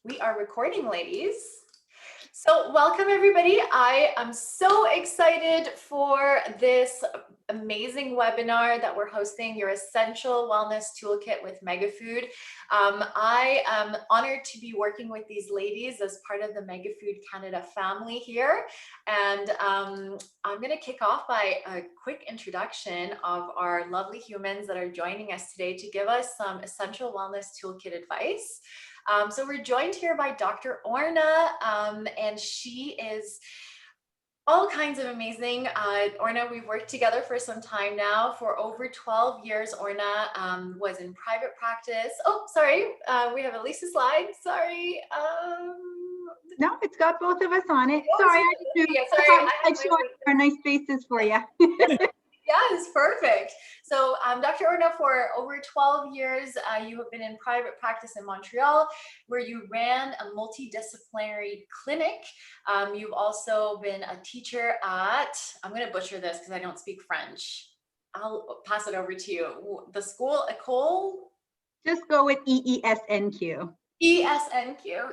We are recording, ladies. So welcome everybody. I am so excited for this amazing webinar that we're hosting, your Essential Wellness Toolkit with Megafood. I am honored to be working with these ladies as part of the Megafood Canada family here. And I'm going to kick off by a quick introduction of our lovely humans that are joining us today to give us some Essential Wellness Toolkit advice. So we're joined here by Dr. Orna, and she is all kinds of amazing. Orna, we've worked together for some time now. For over 12 years, Orna was in private practice. Oh, sorry, we have a Lisa slide. Sorry. No, it's got both of us on it. Oh, Sorry, I show our nice faces for you. Yes, perfect. So Dr. Orna, for over 12 years, you have been in private practice in Montreal, where you ran a multidisciplinary clinic. You've also been a teacher at, I'm going to butcher this because I don't speak French. I'll pass it over to you. The school, École? Just go with EESNQ. EESNQ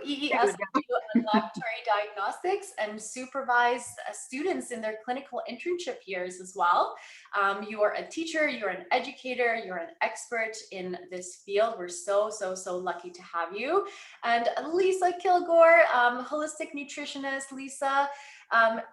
and laboratory diagnostics, and supervise students in their clinical internship years as well. You are a teacher, you're an educator, you're an expert in this field. We're so lucky to have you. And Lisa Kilgour, holistic nutritionist. Lisa,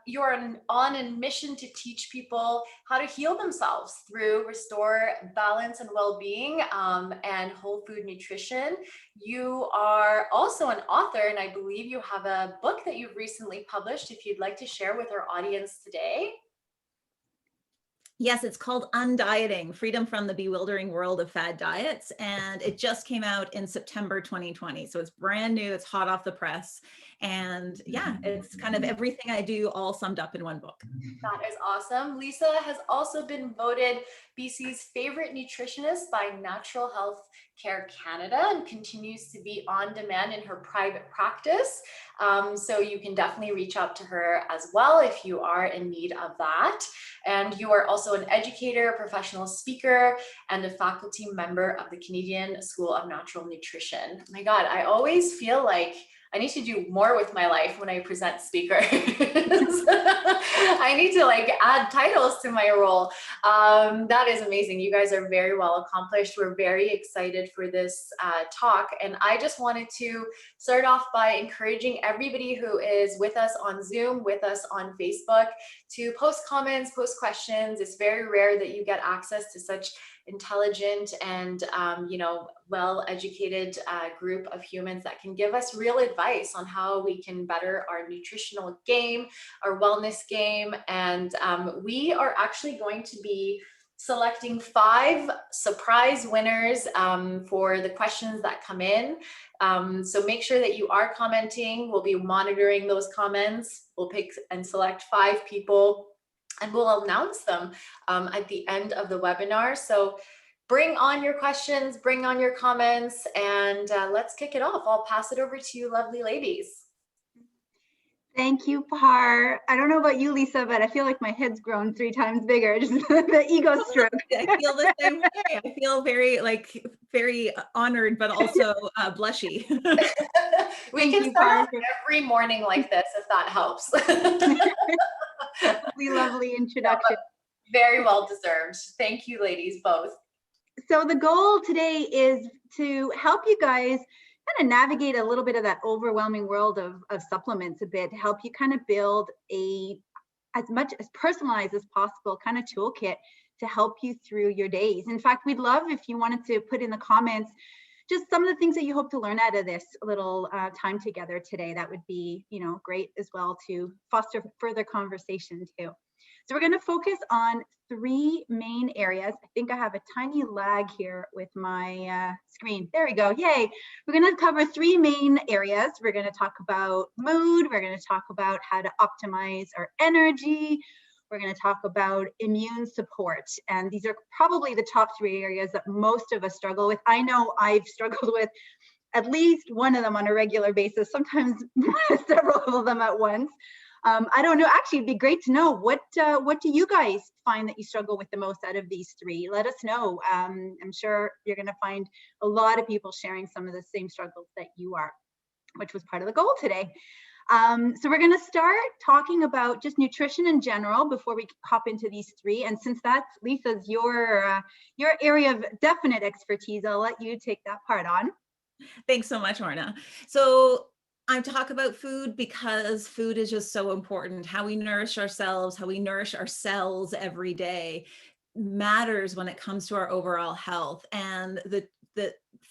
you're on a mission to teach people how to heal themselves through restore balance and well-being and whole food nutrition. You are also an author, and I believe you have a book that you've recently published, if you'd like to share with our audience today. Yes, it's called Undieting, Freedom from the Bewildering World of Fad Diets. And it just came out in September 2020. So it's brand new, it's hot off the press. And yeah, it's kind of everything I do all summed up in one book. That is awesome. Lisa has also been voted BC's favorite nutritionist by Natural Health Care Canada and continues to be on demand in her private practice. So you can definitely reach out to her as well if you are in need of that. And you are also an educator, professional speaker, and a faculty member of the Canadian School of Natural Nutrition. My God, I always feel like I need to do more with my life when I present speakers. I need to add titles to my role. That is amazing. You guys are very well accomplished. We're very excited for this talk. And I just wanted to start off by encouraging everybody who is with us on Zoom, with us on Facebook, to post comments, post questions. It's very rare that you get access to such intelligent and well-educated group of humans that can give us real advice on how we can better our nutritional game, our wellness game. And we are actually going to be selecting 5 surprise winners for the questions that come in. So make sure that you are commenting. We'll be monitoring those comments. We'll pick and select 5 people, and we'll announce them at the end of the webinar. So bring on your questions, bring on your comments, and let's kick it off. I'll pass it over to you, lovely ladies. Thank you, Par. I don't know about you, Lisa, but I feel like my head's grown 3 times bigger. Just the ego stroke. I feel the same way. I feel very honored, but also blushy. We can start every morning like this, if that helps. Lovely introduction. Very well deserved. Thank you, ladies, both. So the goal today is to help you guys kind of navigate a little bit of that overwhelming world of supplements a bit, to help you kind of build as much as personalized as possible kind of toolkit to help you through your days. In fact, we'd love if you wanted to put in the comments just some of the things that you hope to learn out of this little time together today. That would be, great as well to foster further conversation too. So we're going to focus on 3 main areas. I think I have a tiny lag here with my screen. There we go. Yay. We're going to cover 3 main areas. We're going to talk about mood. We're going to talk about how to optimize our energy. We're going to talk about immune support. And these are probably the top 3 areas that most of us struggle with. I know I've struggled with at least one of them on a regular basis, sometimes several of them at once. I don't know, actually it'd be great to know what do you guys find that you struggle with the most out of these 3? Let us know. I'm sure you're going to find a lot of people sharing some of the same struggles that you are. which was part of the goal today. So we're going to start talking about just nutrition in general before we hop into these three. And since that's Lisa's your area of definite expertise, I'll let you take that part on. Thanks so much, Orna. So I talk about food because food is just so important. How we nourish ourselves, how we nourish our cells every day matters when it comes to our overall health. And the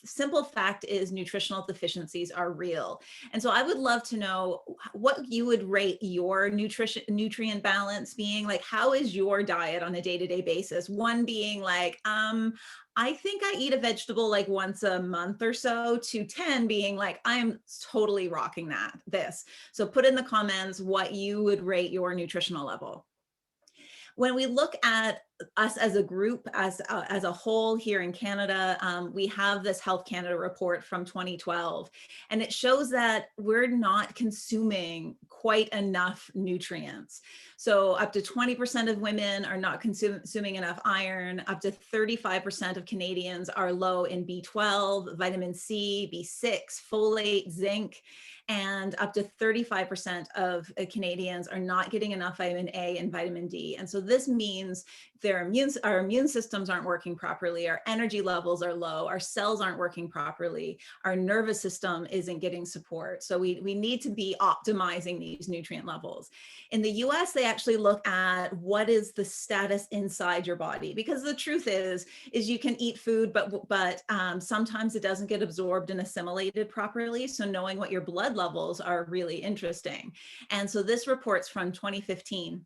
simple fact is nutritional deficiencies are real. And so I would love to know what you would rate your nutrient balance being. Like, how is your diet on a day-to-day basis? One being like, I think I eat a vegetable like once a month or so, to 10 being like, I'm totally rocking this. So put in the comments what you would rate your nutritional level. When we look at us as a group, as a whole here in Canada, we have this Health Canada report from 2012, and it shows that we're not consuming quite enough nutrients. So up to 20% of women are not consuming enough iron, up to 35% of Canadians are low in B12, vitamin C, B6, folate, zinc, and up to 35% of Canadians are not getting enough vitamin A and vitamin D. And so this means our immune systems aren't working properly, our energy levels are low, our cells aren't working properly, our nervous system isn't getting support. So we need to be optimizing these nutrient levels. In the US, they actually look at what is the status inside your body, because the truth is you can eat food, but sometimes it doesn't get absorbed and assimilated properly. So knowing what your blood levels are really interesting. And so this report's from 2015.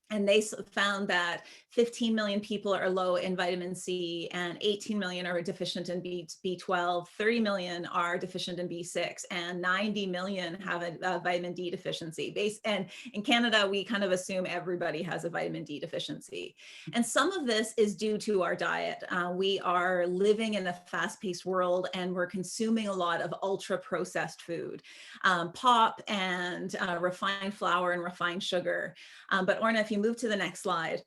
And they found that 15 million people are low in vitamin C, and 18 million are deficient in B12, 30 million are deficient in B6, and 90 million have a vitamin D deficiency. And in Canada, we kind of assume everybody has a vitamin D deficiency. And some of this is due to our diet. We are living in a fast-paced world, and we're consuming a lot of ultra-processed food, pop and refined flour and refined sugar. But Orna, if you move to the next slide.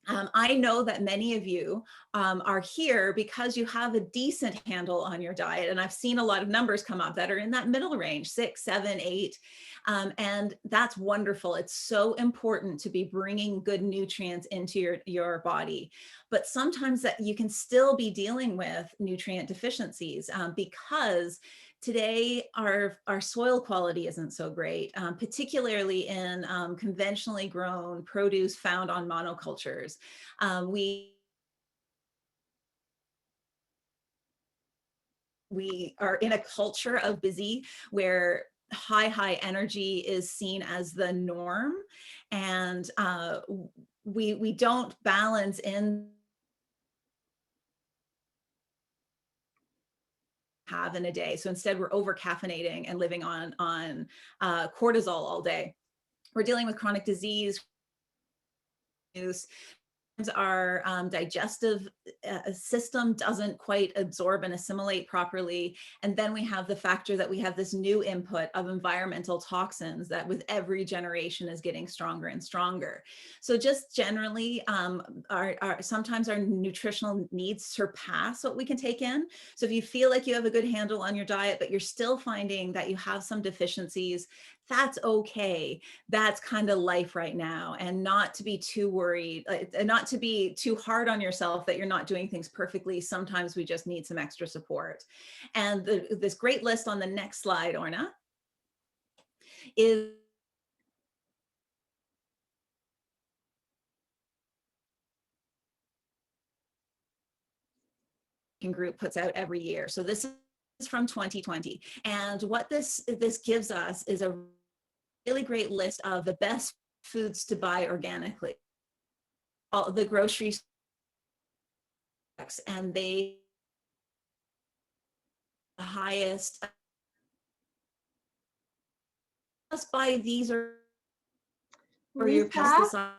I know that many of you are here because you have a decent handle on your diet. And I've seen a lot of numbers come up that are in that middle range, 6, 7, 8. And that's wonderful. It's so important to be bringing good nutrients into your body. But sometimes that you can still be dealing with nutrient deficiencies because today, our soil quality isn't so great, particularly in conventionally grown produce found on monocultures. We are in a culture of busy where high energy is seen as the norm, and we don't balance in have in a day. So instead, we're over caffeinating and living on cortisol all day. We're dealing with chronic disease. Our digestive system doesn't quite absorb and assimilate properly. And then we have the factor that we have this new input of environmental toxins that with every generation is getting stronger and stronger. So just generally, sometimes our nutritional needs surpass what we can take in. So if you feel like you have a good handle on your diet, but you're still finding that you have some deficiencies, that's okay. That's kind of life right now, and not to be too worried, not to be too hard on yourself that you're not doing things perfectly. Sometimes we just need some extra support. And this great list on the next slide, Orna, is group puts out every year. So this is from 2020. And what this gives us is a really great list of the best foods to buy organically. All the grocery stores, and they the highest. Just buy these or your pesticide.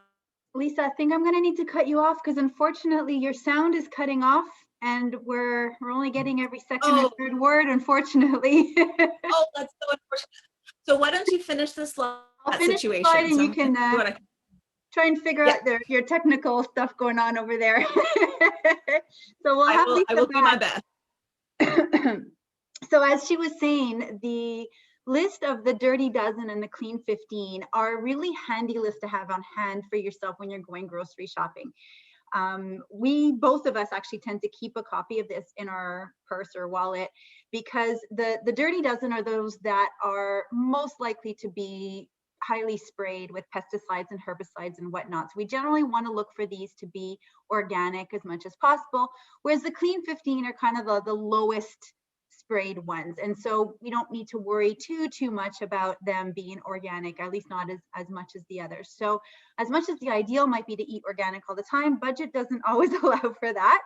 Lisa, I think I'm going to need to cut you off because unfortunately your sound is cutting off, and we're only getting every second or third word, unfortunately. Oh, that's so unfortunate. So why don't you finish this slide? I'll finish the slide and you can try and figure out your technical stuff going on over there. So we'll have Lisa I will do my best. So as she was saying, the list of the dirty dozen and the clean 15 are a really handy list to have on hand for yourself when you're going grocery shopping. We, both of us, actually tend to keep a copy of this in our purse or wallet, because the dirty dozen are those that are most likely to be highly sprayed with pesticides and herbicides and whatnot. So we generally want to look for these to be organic as much as possible, whereas the clean 15 are kind of the lowest sprayed ones. And so we don't need to worry too much about them being organic, at least not as much as the others. So as much as the ideal might be to eat organic all the time, budget doesn't always allow for that.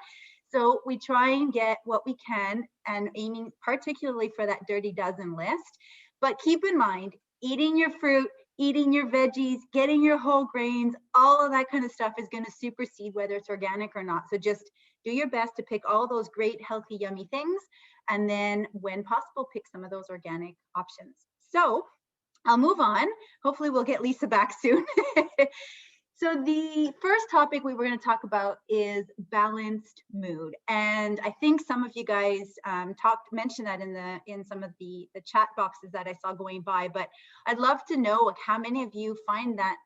So we try and get what we can, and aiming particularly for that dirty dozen list. But keep in mind, eating your fruit, eating your veggies, getting your whole grains, all of that kind of stuff is going to supersede whether it's organic or not. So just do your best to pick all those great, healthy, yummy things. And then when possible, pick some of those organic options. So I'll move on. Hopefully we'll get Lisa back soon. So the first topic we were going to talk about is balanced mood. And I think some of you guys mentioned that in some of the chat boxes that I saw going by, but I'd love to know, like, how many of you find that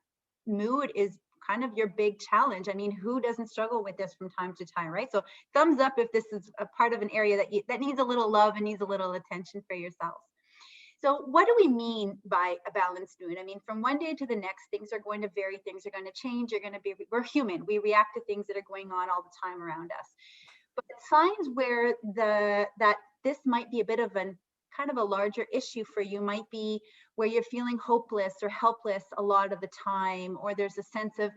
mood is kind of your big challenge? I mean, who doesn't struggle with this from time to time, right? So thumbs up if this is a part of an area that needs a little love and needs a little attention for yourself. So what do we mean by a balanced mood? I mean, from one day to the next, things are going to vary, things are going to change, we're human. We react to things that are going on all the time around us. But signs where that this might be a bit of an kind of a larger issue for you might be where you're feeling hopeless or helpless a lot of the time, or there's a sense of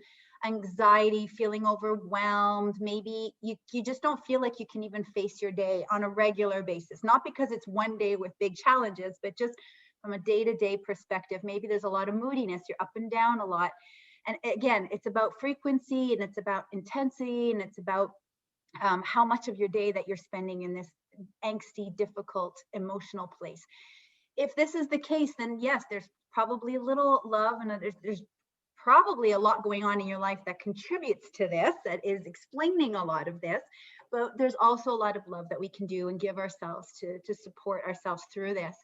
anxiety, feeling overwhelmed. Maybe you just don't feel like you can even face your day on a regular basis, not because it's one day with big challenges, but just from a day-to-day perspective. Maybe there's a lot of moodiness, you're up and down a lot. And again, it's about frequency, and it's about intensity, and it's about how much of your day that you're spending in this angsty, difficult, emotional place. If this is the case, then yes, there's probably a little love, and there's probably a lot going on in your life that contributes to this, that is explaining a lot of this. But there's also a lot of love that we can do and give ourselves to support ourselves through this.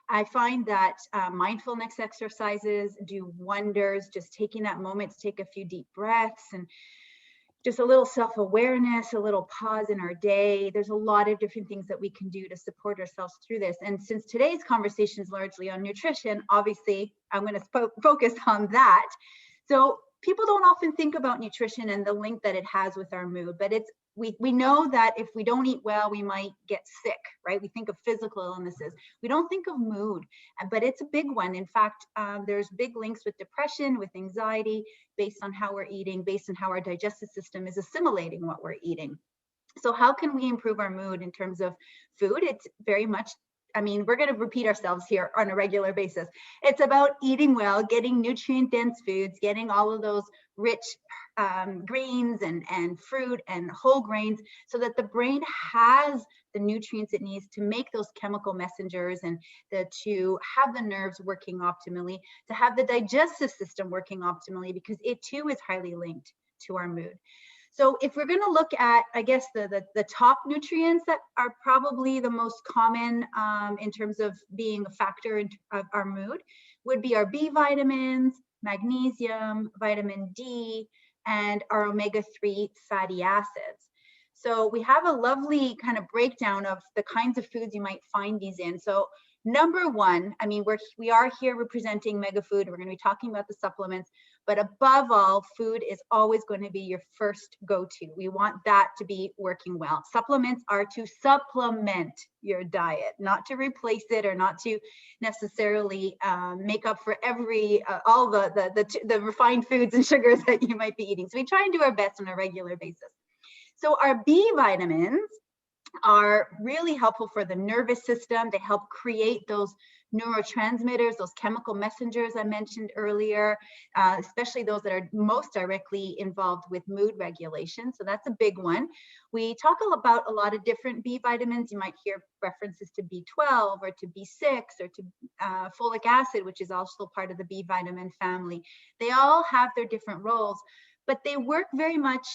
I find that mindfulness exercises do wonders. Just taking that moment to take a few deep breaths and just a little self-awareness, a little pause in our day. There's a lot of different things that we can do to support ourselves through this. And since today's conversation is largely on nutrition, obviously I'm going to focus on that. So people don't often think about nutrition and the link that it has with our mood, but we know that if we don't eat well, we might get sick, right? We think of physical illnesses. We don't think of mood, but it's a big one. In fact, there's big links with depression, with anxiety, based on how we're eating, based on how our digestive system is assimilating what we're eating. So how can we improve our mood in terms of food? It's very much, I mean, we're going to repeat ourselves here on a regular basis. It's about eating well, getting nutrient-dense foods, getting all of those rich greens and fruit and whole grains, so that the brain has the nutrients it needs to make those chemical messengers, and to have the nerves working optimally, to have the digestive system working optimally, because it too is highly linked to our mood. So if we're going to look at, I guess, the top nutrients that are probably the most common in terms of being a factor of our mood, would be our B vitamins, magnesium, vitamin D, and our omega-3 fatty acids. So we have a lovely kind of breakdown of the kinds of foods you might find these in. So number one, I mean, we are here representing Mega Food. We're going to be talking about the supplements, but above all, food is always going to be your first go-to. We want that to be working well. Supplements are to supplement your diet, not to replace it, or not to necessarily make up for all the refined foods and sugars that you might be eating. So we try and do our best on a regular basis. So our B vitamins are really helpful for the nervous system. They help create those neurotransmitters, those chemical messengers I mentioned earlier, especially those that are most directly involved with mood regulation. So that's a big one. We talk about a lot of different B vitamins. You might hear references to B12 or to B6 or to folic acid, which is also part of the B vitamin family. They all have their different roles, but they work very much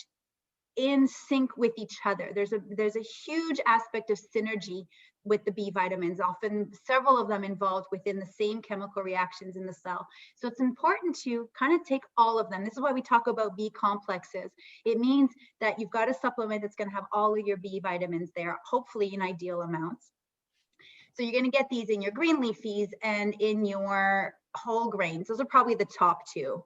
in sync with each other. There's a huge aspect of synergy with the B vitamins, often several of them involved within the same chemical reactions in the cell. So it's important to kind of take all of them. This is why we talk about B complexes. It means that you've got a supplement that's going to have all of your B vitamins there, hopefully in ideal amounts. So you're going to get these in your green leafies and in your whole grains. Those are probably the top two.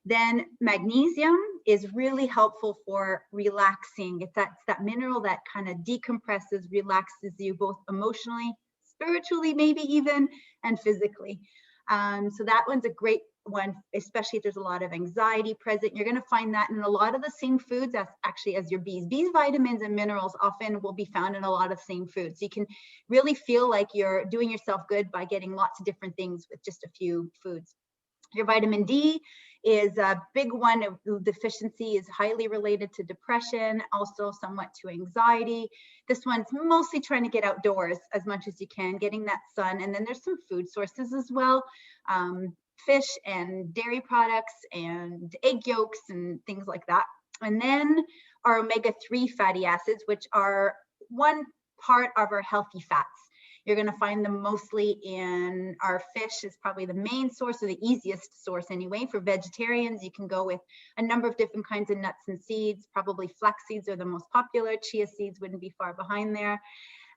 Then magnesium is really helpful for relaxing. It's that mineral that kind of decompresses, relaxes you both emotionally, spiritually, maybe even, and physically. So that one's a great one, especially if there's a lot of anxiety present. You're going to find that in a lot of the same foods as your B's. B's vitamins and minerals often will be found in a lot of the same foods. So you can really feel like you're doing yourself good by getting lots of different things with just a few foods. Your vitamin D is a big one. Deficiency is highly related to depression, also somewhat to anxiety. This one's mostly trying to get outdoors as much as you can, getting that sun. And then there's some food sources as well. Fish and dairy products and egg yolks and things like that. And then our omega-3 fatty acids, which are one part of our healthy fats. You're going to find them mostly in our fish is probably the main source, or the easiest source anyway. For vegetarians, you can go with a number of different kinds of nuts and seeds. Probably flax seeds are the most popular. Chia seeds wouldn't be far behind there.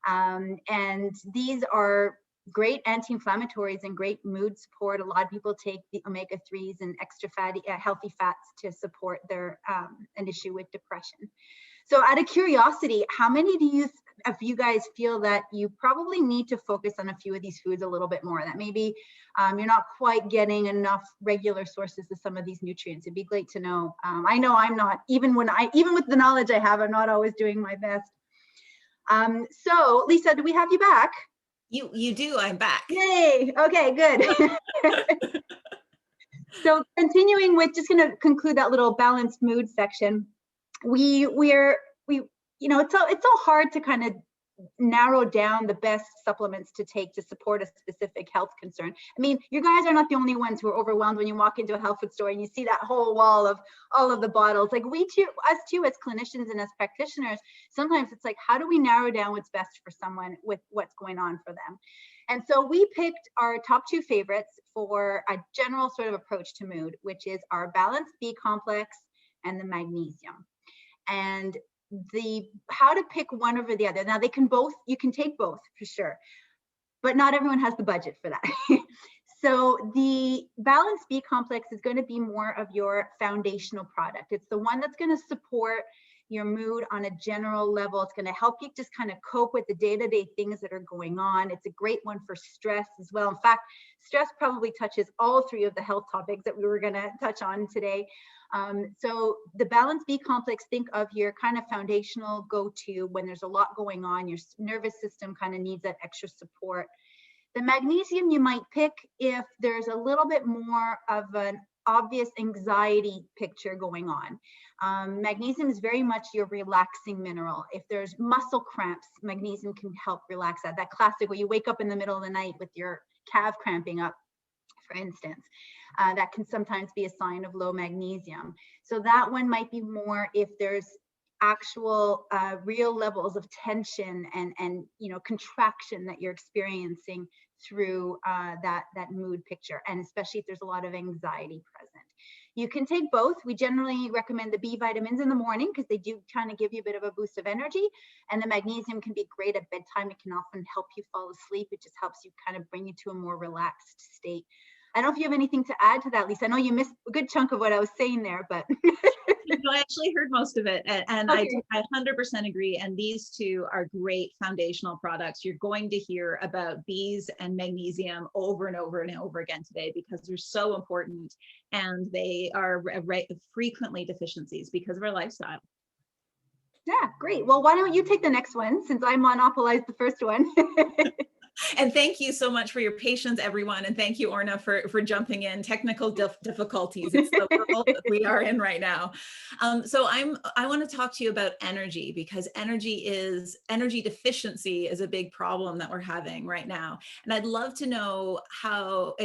And these are great anti-inflammatories and great mood support. A lot of people take the omega-3s and extra fatty, healthy fats to support their an issue with depression. So out of curiosity, how many of you guys feel that you probably need to focus on a few of these foods a little bit more, that maybe you're not quite getting enough regular sources of some of these nutrients? It'd be great to know. I know I'm not, even with the knowledge I have, I'm not always doing my best. So Lisa, do we have you back? You do, I'm back. Yay, okay, good. So continuing with, just gonna conclude that little balanced mood section. It's so hard to kind of narrow down the best supplements to take to support a specific health concern. I mean, you guys are not the only ones who are overwhelmed when you walk into a health food store and you see that whole wall of all of the bottles. Like us too, as clinicians and as practitioners, sometimes it's like, how do we narrow down what's best for someone with what's going on for them? And so we picked our top two favorites for a general sort of approach to mood, which is our balanced B complex and the magnesium. And how to pick one over the other. Now you can take both for sure, but not everyone has the budget for that. So the balanced B complex is going to be more of your foundational product. It's the one that's going to support your mood on a general level. It's going to help you just kind of cope with the day-to-day things that are going on. It's a great one for stress as well. In fact, stress probably touches all three of the health topics that we were going to touch on today. So the balanced B complex, think of your kind of foundational go-to when there's a lot going on, your nervous system kind of needs that extra support. The magnesium you might pick if there's a little bit more of an obvious anxiety picture going on. Magnesium is very much your relaxing mineral. If there's muscle cramps, magnesium can help relax that. That classic where you wake up in the middle of the night with your calf cramping up, for instance. That can sometimes be a sign of low magnesium. So that one might be more if there's actual real levels of tension and contraction that you're experiencing through that mood picture, and especially if there's a lot of anxiety present. You can take both. We generally recommend the B vitamins in the morning because they do kind of give you a bit of a boost of energy, and the magnesium can be great at bedtime. It can often help you fall asleep. It just helps you kind of bring you to a more relaxed state. I don't know if you have anything to add to that, Lisa. I know you missed a good chunk of what I was saying there, but. No, I actually heard most of it, and okay. I 100% agree. And these two are great foundational products. You're going to hear about B's and magnesium over and over and over again today because they're so important, and they are frequently deficiencies because of our lifestyle. Yeah, great. Well, why don't you take the next one since I monopolized the first one? And thank you so much for your patience, everyone. And thank you, Orna, for jumping in. Technical difficulties. It's the world that we are in right now. So I want to talk to you about energy, because energy deficiency is a big problem that we're having right now. And I'd love to know how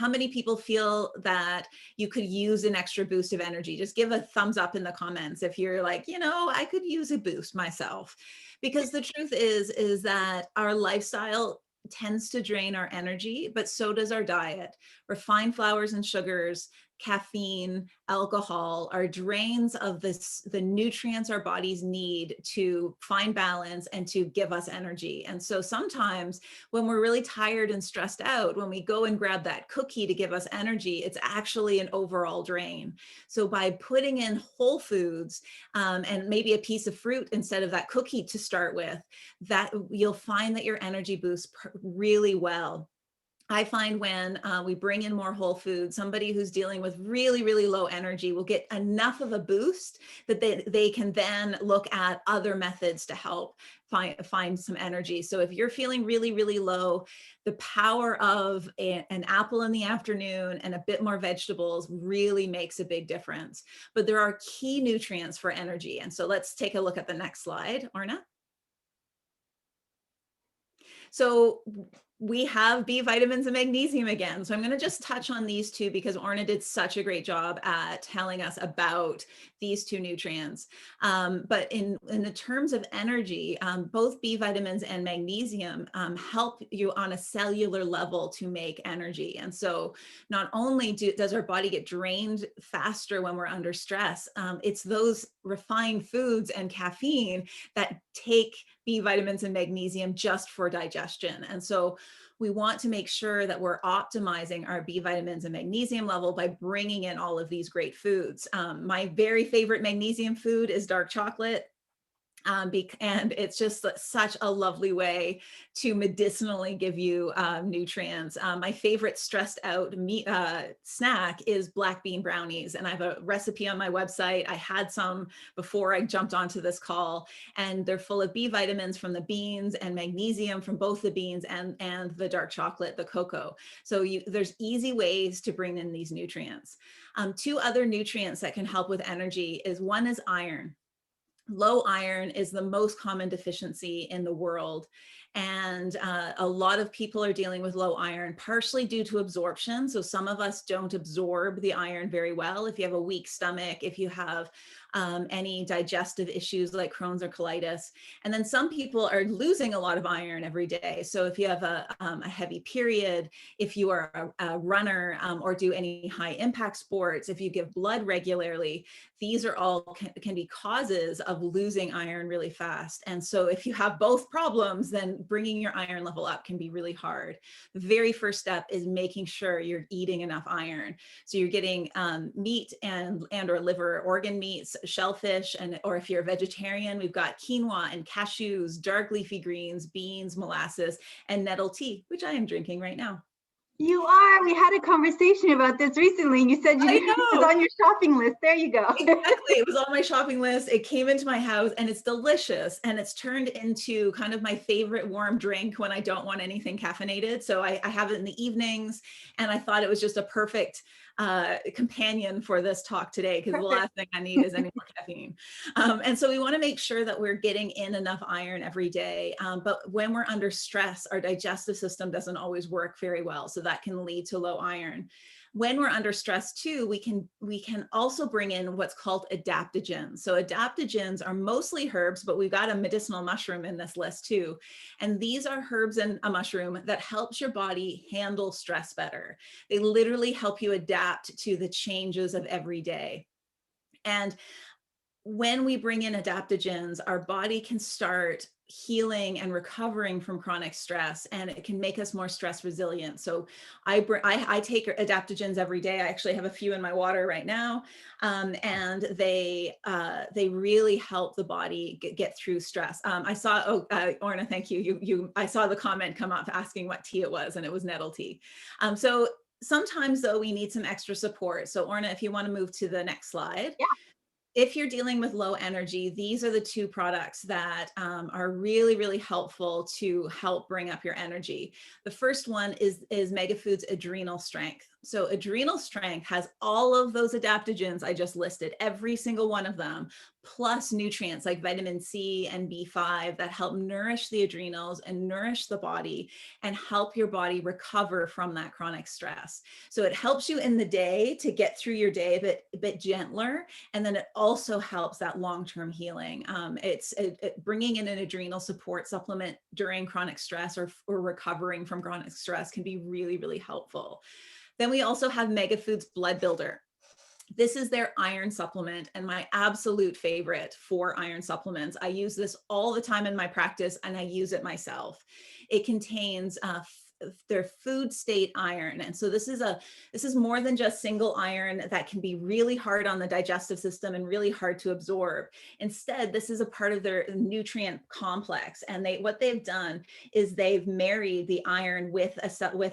many people feel that you could use an extra boost of energy. Just give a thumbs up in the comments if you're like, I could use a boost myself. Because the truth is that our lifestyle tends to drain our energy, but so does our diet. Refined flours and sugars, caffeine, alcohol are drains of the nutrients our bodies need to find balance and to give us energy. And so sometimes when we're really tired and stressed out, when we go and grab that cookie to give us energy, it's actually an overall drain. So by putting in whole foods and maybe a piece of fruit instead of that cookie to start with, that you'll find that your energy boosts really well. I find when we bring in more whole foods, somebody who's dealing with really, really low energy will get enough of a boost that they can then look at other methods to help find some energy. So if you're feeling really, really low, the power of an apple in the afternoon and a bit more vegetables really makes a big difference. But there are key nutrients for energy. And so let's take a look at the next slide, Orna. So we have B vitamins and magnesium again. So I'm going to just touch on these two because Orna did such a great job at telling us about these two nutrients. But in the terms of energy, both B vitamins and magnesium help you on a cellular level to make energy. And so not only does our body get drained faster when we're under stress, it's those refined foods and caffeine that take B vitamins and magnesium just for digestion. And so we want to make sure that we're optimizing our B vitamins and magnesium level by bringing in all of these great foods. My very favorite magnesium food is dark chocolate. And it's just such a lovely way to medicinally give you nutrients. My favorite stressed out snack is black bean brownies. And I have a recipe on my website. I had some before I jumped onto this call, and they're full of B vitamins from the beans and magnesium from both the beans and the dark chocolate, the cocoa. So there's easy ways to bring in these nutrients. Two other nutrients that can help with energy is one is iron. Low iron is the most common deficiency in the world. And a lot of people are dealing with low iron, partially due to absorption. So some of us don't absorb the iron very well. If you have a weak stomach, if you have any digestive issues like Crohn's or colitis. And then some people are losing a lot of iron every day. So if you have a heavy period, if you are a runner or do any high impact sports, if you give blood regularly, these are all can be causes of losing iron really fast. And so if you have both problems, then bringing your iron level up can be really hard. The very first step is making sure you're eating enough iron. So you're getting meat and or liver organ meats, shellfish, or if you're a vegetarian, we've got quinoa and cashews, dark leafy greens, beans, molasses, and nettle tea, which I am drinking right now. You are. We had a conversation about this recently, and you said it was on your shopping list. There you go. Exactly. It was on my shopping list. It came into my house and it's delicious. And it's turned into kind of my favorite warm drink when I don't want anything caffeinated. So I have it in the evenings, and I thought it was just a perfect companion for this talk today, because the last thing I need is any more caffeine. And so we want to make sure that we're getting in enough iron every day. But when we're under stress, our digestive system doesn't always work very well. So that can lead to low iron. When we're under stress too, we can also bring in what's called adaptogens. So adaptogens are mostly herbs, but we've got a medicinal mushroom in this list too. And these are herbs and a mushroom that helps your body handle stress better. They literally help you adapt to the changes of every day. And when we bring in adaptogens, our body can start healing and recovering from chronic stress, and it can make us more stress resilient. So I take adaptogens every day. I actually have a few in my water right now, and they really help the body get through stress. I saw, Orna, thank you. I saw the comment come up asking what tea it was, and it was nettle tea. So sometimes though, we need some extra support. So Orna, if you want to move to the next slide. Yeah. if you're dealing with low energy, these are the two products that are really, really helpful to help bring up your energy. The first one is Megafood's Adrenal Strength. So Adrenal Strength has all of those adaptogens I just listed, every single one of them, plus nutrients like vitamin C and B5 that help nourish the adrenals and nourish the body and help your body recover from that chronic stress. So it helps you in the day to get through your day a bit gentler, and then it also helps that long-term healing. It's bringing in an adrenal support supplement during chronic stress or recovering from chronic stress can be really, really helpful. Then we also have Megafood's Blood Builder. This is their iron supplement and my absolute favorite for iron supplements. I use this all the time in my practice and I use it myself. It contains their food state iron. And so this is more than just single iron that can be really hard on the digestive system and really hard to absorb. Instead, this is a part of their nutrient complex. And what they've done is they've married the iron with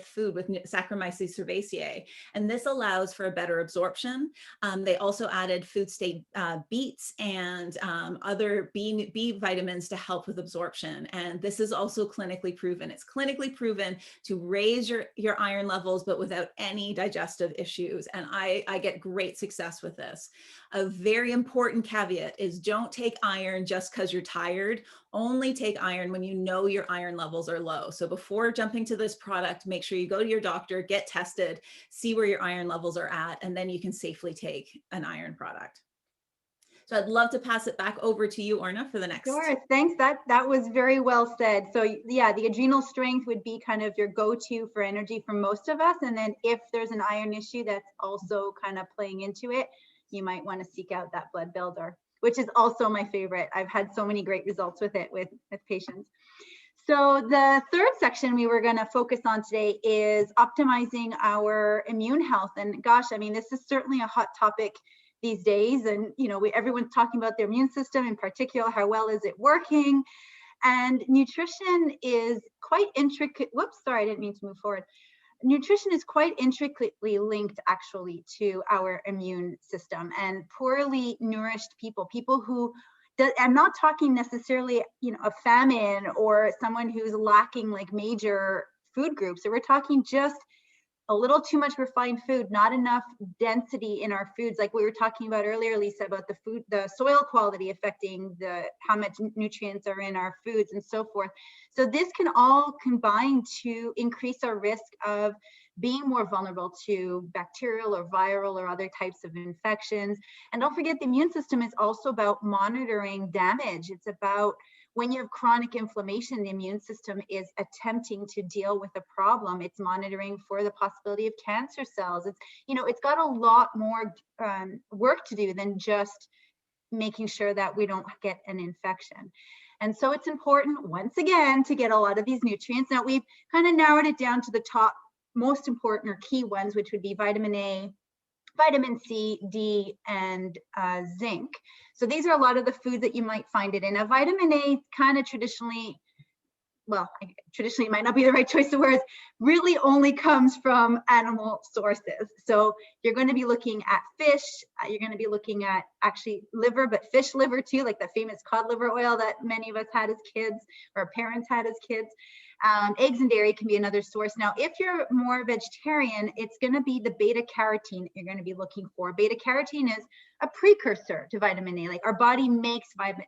food, with Saccharomyces cerevisiae. And this allows for a better absorption. They also added food state beets and other B vitamins to help with absorption. And this is also clinically proven. It's clinically proven to raise your iron levels, but without any digestive issues. And I get great success with this. A very important caveat is don't take iron just because you're tired. Only take iron when you know your iron levels are low. So before jumping to this product, make sure you go to your doctor, get tested, see where your iron levels are at, and then you can safely take an iron product. So I'd love to pass it back over to you, Orna, for the next. Sure, thanks. That was very well said. So yeah, the adrenal strength would be kind of your go-to for energy for most of us. And then if there's an iron issue that's also kind of playing into it, you might want to seek out that blood builder, which is also my favorite. I've had so many great results with it with patients. So the third section we were going to focus on today is optimizing our immune health. And gosh, I mean, this is certainly a hot topic these days, and everyone's talking about their immune system in particular. How well is it working? And nutrition is quite intricate. Whoops, sorry, I didn't mean to move forward. Nutrition is quite intricately linked actually to our immune system, and poorly nourished people who, I'm not talking necessarily a famine or someone who's lacking like major food groups. So we're talking just a little too much refined food, not enough density in our foods, like we were talking about earlier, Lisa, about the soil quality affecting how much nutrients are in our foods and so forth. So this can all combine to increase our risk of being more vulnerable to bacterial or viral or other types of infections. And don't forget, the immune system is also about monitoring damage. It's about when you have chronic inflammation, the immune system is attempting to deal with a problem. It's monitoring for the possibility of cancer cells. It's got a lot more work to do than just making sure that we don't get an infection. And so it's important, once again, to get a lot of these nutrients. Now we've kind of narrowed it down to the top most important or key ones, which would be vitamin A, vitamin C, D, and zinc. So these are a lot of the foods that you might find it in. Now, vitamin A kind of traditionally might not be the right choice of words, really only comes from animal sources. So you're going to be looking at fish, you're going to be looking at actually liver, but fish liver too, like the famous cod liver oil that many of us had as kids, or parents had as kids. Eggs and dairy can be another source. Now, if you're more vegetarian, it's going to be the beta carotene you're going to be looking for. Beta carotene is a precursor to vitamin A. Like our body makes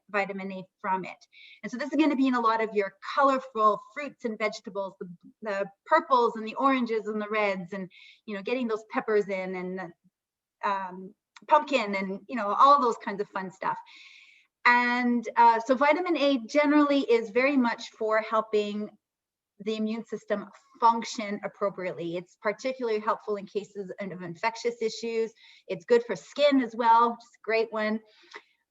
vitamin A from it. And so this is going to be in a lot of your colorful fruits and vegetables, the purples and the oranges and the reds, and getting those peppers in, and the pumpkin, and all those kinds of fun stuff. And so vitamin A generally is very much for helping the immune system function appropriately. It's particularly helpful in cases of infectious issues. It's good for skin as well, which is a great one.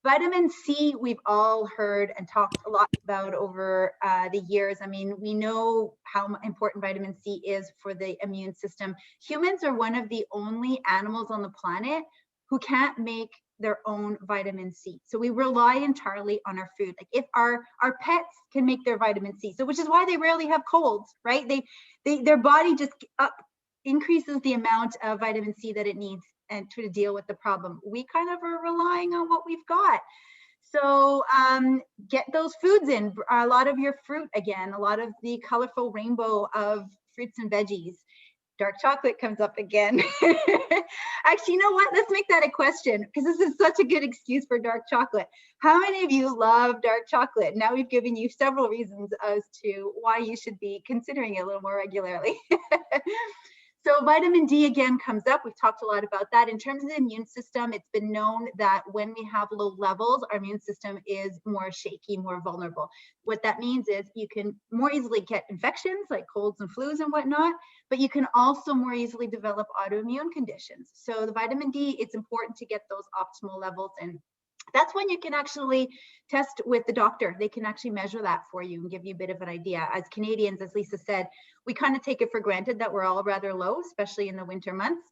Vitamin C, we've all heard and talked a lot about over the years. I mean, we know how important vitamin C is for the immune system. Humans are one of the only animals on the planet who can't make their own vitamin C. So we rely entirely on our food. Like if our pets can make their vitamin C, so which is why they rarely have colds, right? Their body just increases the amount of vitamin C that it needs and try to deal with the problem. We kind of are relying on what we've got. So get those foods in, a lot of your fruit again, a lot of the colorful rainbow of fruits and veggies. Dark chocolate comes up again. Actually, you know what? Let's make that a question, because this is such a good excuse for dark chocolate. How many of you love dark chocolate? Now we've given you several reasons as to why you should be considering it a little more regularly. So vitamin D again comes up. We've talked a lot about that. In terms of the immune system, it's been known that when we have low levels, our immune system is more shaky, more vulnerable. What that means is you can more easily get infections like colds and flus and whatnot, but you can also more easily develop autoimmune conditions. So the vitamin D, it's important to get those optimal levels, and that's when you can actually test with the doctor. They can actually measure that for you and give you a bit of an idea. As Canadians, as Lisa said, we kind of take it for granted that we're all rather low, especially in the winter months.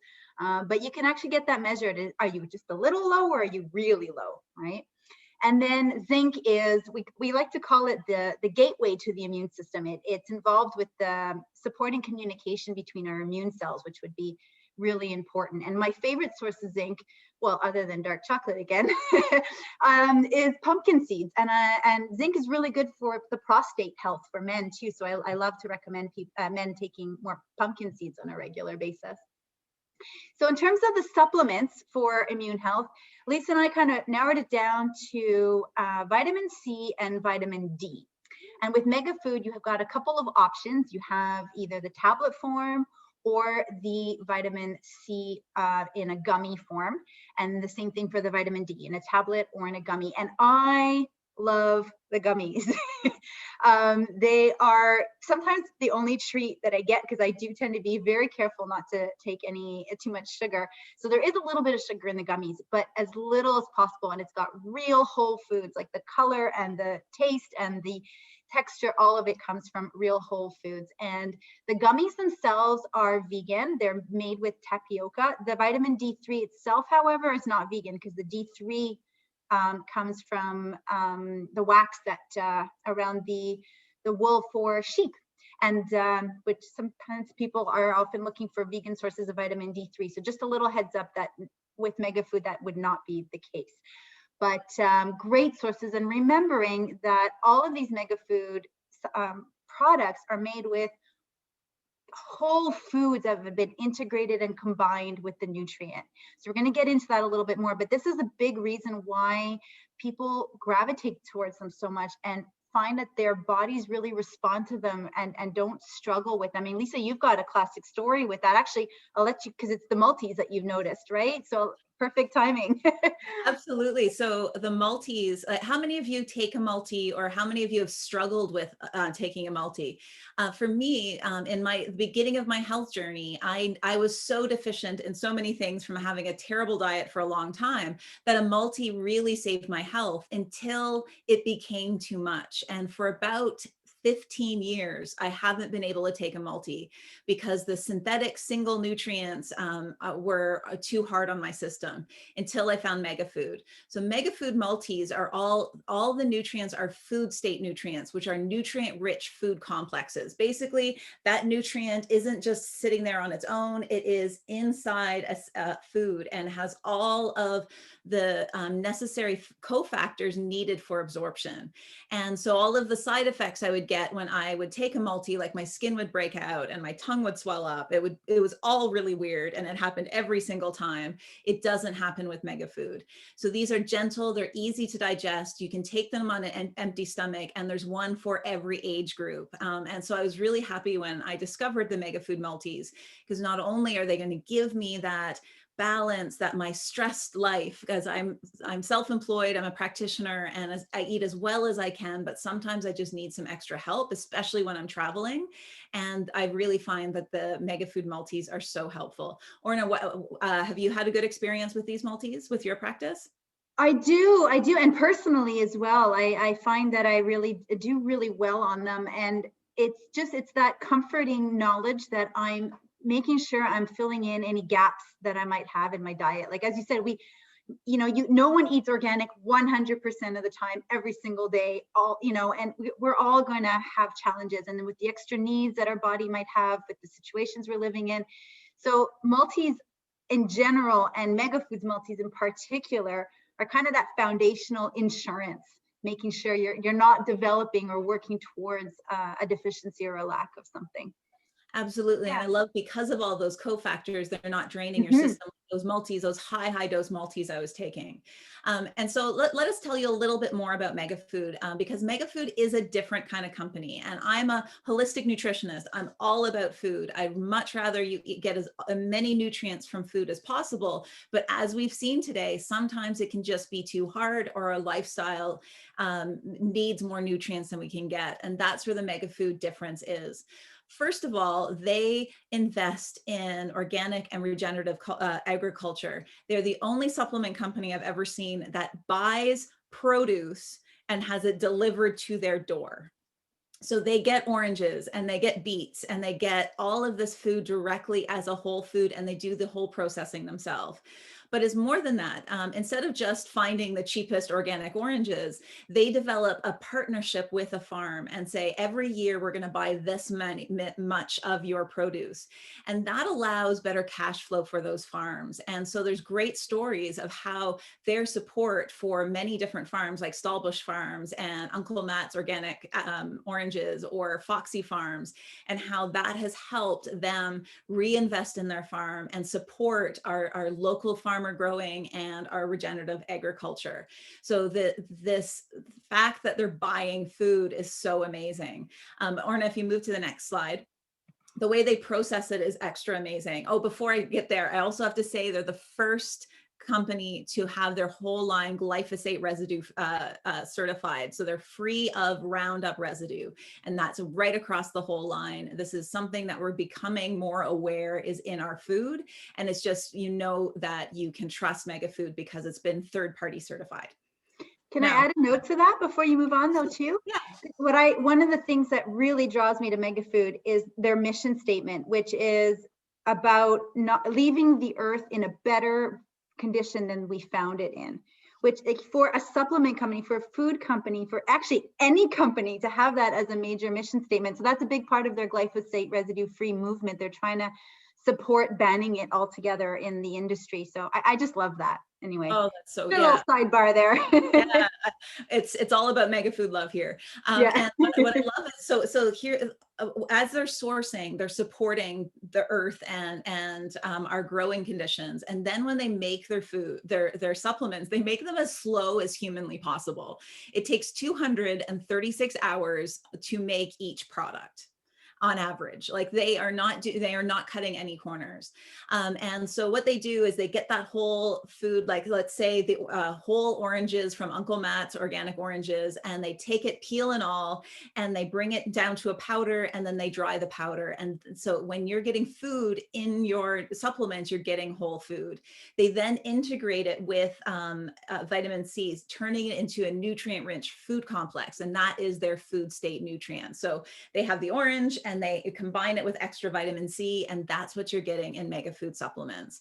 But you can actually get that measured. Are you just a little low, or are you really low, right? And then zinc is, we like to call it the gateway to the immune system. It's involved with the supporting communication between our immune cells, which would be really important. And my favorite source of zinc, well, other than dark chocolate again, is pumpkin seeds. And zinc is really good for the prostate health for men too. So I love to recommend men taking more pumpkin seeds on a regular basis. So in terms of the supplements for immune health, Lisa and I kind of narrowed it down to vitamin C and vitamin D. And with Mega Food, you have got a couple of options. You have either the tablet form or the vitamin C in a gummy form. And the same thing for the vitamin D in a tablet or in a gummy. And I love the gummies. They are sometimes the only treat that I get, because I do tend to be very careful not to take too much sugar. So there is a little bit of sugar in the gummies, but as little as possible. And it's got real whole foods, like the color and the taste and the texture, all of it comes from real whole foods. And the gummies themselves are vegan. They're made with tapioca. The vitamin D3 itself, however, is not vegan, because the D3 comes from the wax that around the wool for sheep, and which sometimes people are often looking for vegan sources of vitamin D3. So just a little heads up that with Mega Food, that would not be the case. But great sources, and remembering that all of these Mega Food products are made with whole foods that have been integrated and combined with the nutrient. So we're going to get into that a little bit more, but this is a big reason why people gravitate towards them so much and find that their bodies really respond to them and don't struggle with them. I mean, Lisa, you've got a classic story with that. Actually, I'll let you, because it's the multis that you've noticed, right? So perfect timing. Absolutely. So the multis, how many of you take a multi, or how many of you have struggled with taking a multi? For me, in my beginning of my health journey, I was so deficient in so many things from having a terrible diet for a long time that a multi really saved my health until it became too much. And for about 15 years, I haven't been able to take a multi because the synthetic single nutrients were too hard on my system until I found Mega Food. So Mega Food multis are all the nutrients are food state nutrients, which are nutrient rich food complexes. Basically, that nutrient isn't just sitting there on its own. It is inside a food and has all of the necessary cofactors needed for absorption. And so all of the side effects I would get when I would take a multi, like my skin would break out and my tongue would swell up. It was all really weird, and it happened every single time. It doesn't happen with Mega Food. So these are gentle, they're easy to digest. You can take them on an empty stomach, and there's one for every age group. And so I was really happy when I discovered the Mega Food multis, because not only are they going to give me that balance that my stressed life, because I'm self-employed, I'm a practitioner, and I eat as well as I can, but sometimes I just need some extra help, especially when I'm traveling. And I really find that the Mega Food multis are so helpful. Orna, have you had a good experience with these multis with your practice? I do, and personally as well. I find that I really do really well on them, and it's that comforting knowledge that I'm making sure I'm filling in any gaps that I might have in my diet. Like, as you said, no one eats organic 100% of the time, every single day, and we're all going to have challenges. And then with the extra needs that our body might have, with the situations we're living in. So multis, in general, and Mega Foods multis in particular, are kind of that foundational insurance, making sure you're not developing or working towards a deficiency or a lack of something. Absolutely. Yeah. And I love, because of all those cofactors, they're not draining your Mhm. system, those multis, those high dose multis I was taking. And so let us tell you a little bit more about MegaFood, because MegaFood is a different kind of company. And I'm a holistic nutritionist. I'm all about food. I'd much rather you get as many nutrients from food as possible. But as we've seen today, sometimes it can just be too hard, or our lifestyle needs more nutrients than we can get. And that's where the MegaFood difference is. First of all, they invest in organic and regenerative agriculture. They're the only supplement company I've ever seen that buys produce and has it delivered to their door. So they get oranges and they get beets and they get all of this food directly as a whole food, and they do the whole processing themselves. But it's more than that. Instead of just finding the cheapest organic oranges, they develop a partnership with a farm and say, every year we're going to buy this much of your produce. And that allows better cash flow for those farms. And so there's great stories of how their support for many different farms, like Stallbush Farms and Uncle Matt's Organic Oranges, or Foxy Farms, and how that has helped them reinvest in their farm and support our local farmer growing and our regenerative agriculture. So this fact that they're buying food is so amazing. Orna, if you move to the next slide. The way they process it is extra amazing. Oh, before I get there, I also have to say they're the first company to have their whole line glyphosate residue certified. So they're free of Roundup residue, and that's right across the whole line. This is something that we're becoming more aware is in our food. And it's just, that you can trust MegaFood because it's been third-party certified. Can I add a note to that before you move on though too? Yeah. One of the things that really draws me to MegaFood is their mission statement, which is about not leaving the earth in a better condition than we found it in, which for a supplement company, for a food company, for actually any company to have that as a major mission statement. So that's a big part of their glyphosate residue free movement. They're trying to support banning it altogether in the industry. So I just love that. Anyway, oh, that's so, a little sidebar there. Yeah, it's all about MegaFood love here. And what I love is so here, as they're sourcing, they're supporting the earth and our growing conditions. And then when they make their food, their supplements, they make them as slow as humanly possible. It takes 236 hours to make each product. On average, like they are not cutting any corners. And so what they do is they get that whole food, like let's say the whole oranges from Uncle Matt's Organic Oranges, and they take it peel and all, and they bring it down to a powder, and then they dry the powder. And so when you're getting food in your supplements, you're getting whole food. They then integrate it with vitamin C, turning it into a nutrient-rich food complex, and that is their food state nutrient. So they have the orange and they combine it with extra vitamin C, and that's what you're getting in MegaFood supplements.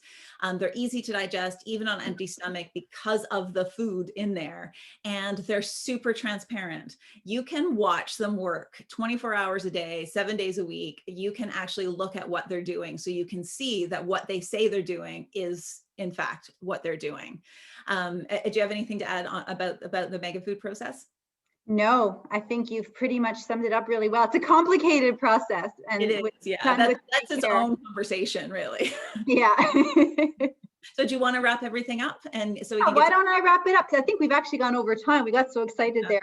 They're easy to digest, even on empty stomach, because of the food in there, and they're super transparent. You can watch them work 24 hours a day, 7 days a week. You can actually look at what they're doing, so you can see that what they say they're doing is in fact what they're doing. Do you have anything to add on about the MegaFood process? No, I think you've pretty much summed it up really well. It's a complicated process. And it is, yeah. That's its own conversation, really. Yeah. So do you want to wrap everything up? And so we can why don't I wrap it up? I think we've actually gone over time. We got so excited there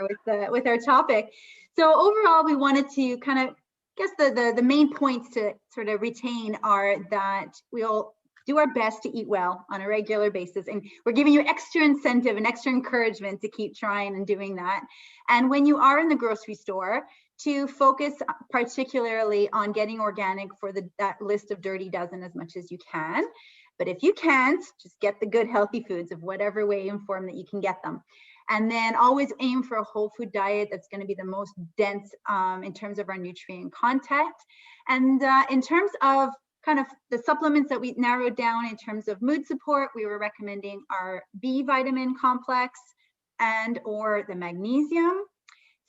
with our topic. So overall, we wanted to kind of guess the main points to sort of retain are that we'll do our best to eat well on a regular basis. And we're giving you extra incentive and extra encouragement to keep trying and doing that. And when you are in the grocery store, to focus particularly on getting organic for that list of dirty dozen as much as you can. But if you can't, just get the good healthy foods of whatever way and form that you can get them. And then always aim for a whole food diet that's going to be the most dense in terms of our nutrient content. And in terms of kind of the supplements that we narrowed down in terms of mood support, we were recommending our B vitamin complex and or the magnesium.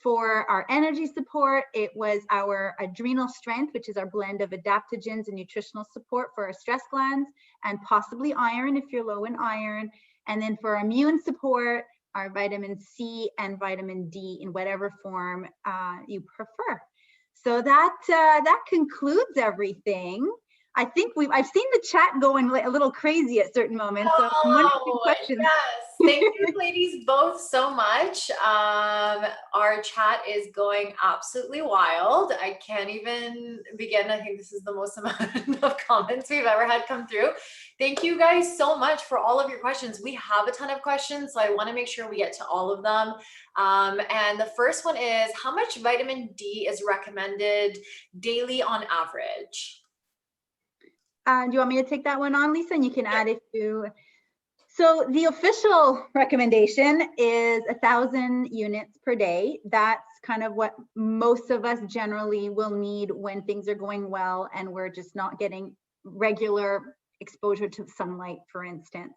For our energy support, it was our adrenal strength, which is our blend of adaptogens and nutritional support for our stress glands, and possibly iron if you're low in iron. And then for immune support, our vitamin C and vitamin D in whatever form you prefer. So that concludes everything. I think I've seen the chat going a little crazy at certain moments. So I'm wondering questions. Yes. Thank you, ladies, both so much. Our chat is going absolutely wild. I can't even begin. I think this is the most amount of comments we've ever had come through. Thank you guys so much for all of your questions. We have a ton of questions, so I want to make sure we get to all of them. And the first one is, how much vitamin D is recommended daily on average? Do you want me to take that one on, Lisa? And you can add if you. So the official recommendation is 1,000 units per day. That's kind of what most of us generally will need when things are going well and we're just not getting regular exposure to sunlight, for instance.